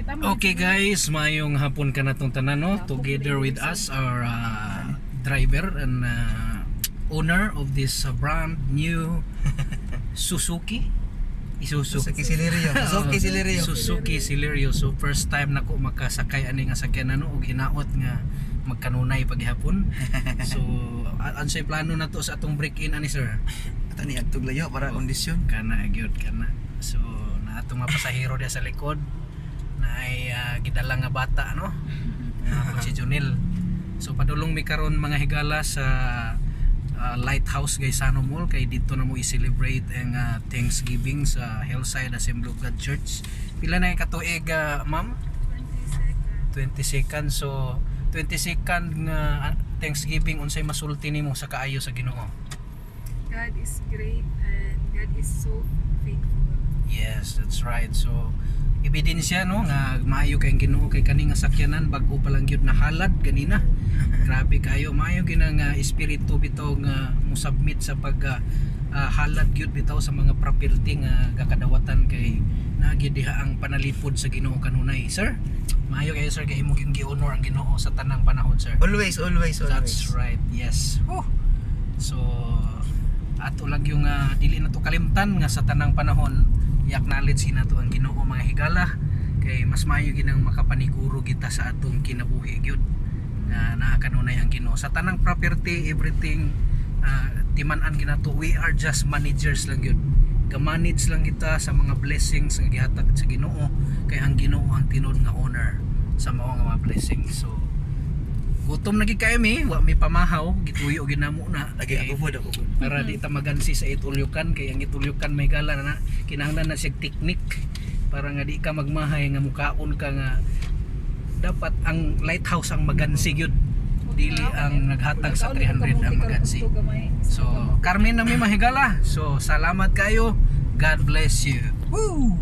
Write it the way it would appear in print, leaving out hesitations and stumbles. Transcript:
Okay guys, mayong hapon ka na tong tanan no. Together with us our driver and owner of this brand new Suzuki Celerio. Suzuki Celerio. So first time nako makasakay ani nga sakyanan no og hinaot nga magkanunay paghapon. So ansay plano na to sa atong break-in ani sir? Ato ni agtog layo para kondisyon. Kana gyud kana. So na atong mga pasahero dia sa likod na ay gidala nga bata no. Si Junil. So padulong mi karon mga higala sa Lighthouse Gaisano Mall kay dito na mo i-celebrate ang Thanksgiving sa Hillside Assembly of God Church. Pila na katuig ma'am? 22nd. So 22nd nga Thanksgiving unsay masulti nimo sa kaayo sa Ginoo? God is great and God is so faithful. Yes, that's right. So ebidensya no nga maayo kay Ginoo kay kani nga sakyanan bag-o pa lang gyud nahalad ganina. Grabe kayo, maayo ginang espiritu bitaw nga mo-submit sa pag halad gyud bitaw sa mga property nga gakadawatan kay naagi diha ang panalipod sa Ginoo kanunay. Sir, maayo kayo sir kay imo gyud gi-honor ang Ginoo sa tanang panahon sir. Always. That's right. Yes. Whew. So ato lang yung dili na to kalimtan nga sa tanang panahon i-acknowledge nato ang Ginoo mga higala kay mas maayo ginang makapaniguro kita sa atong kinabuhi gyud na naakanunay ang Ginoo sa tanang property everything timan-an ginato we are just managers lang gyud ga-manage lang kita sa mga blessings nga gihatag sa Ginoo kay ang Ginoo ang tinud nga owner sa mao nga mga blessings. So gutom na gid kayo mi wa mi pamahaw gituyo ginamo na Lagi ako po. para di ta magansi sa itulyukan kay ang itulyukan may gala na kinahanglan na siya technique para nga di ka magmahay nga mukaon ka nga dapat ang lighthouse ang magansi gyud dili ang naghatag sa 300 ang magansi. So Carmen na mi mahigala. So salamat kayo. God bless you. Woo!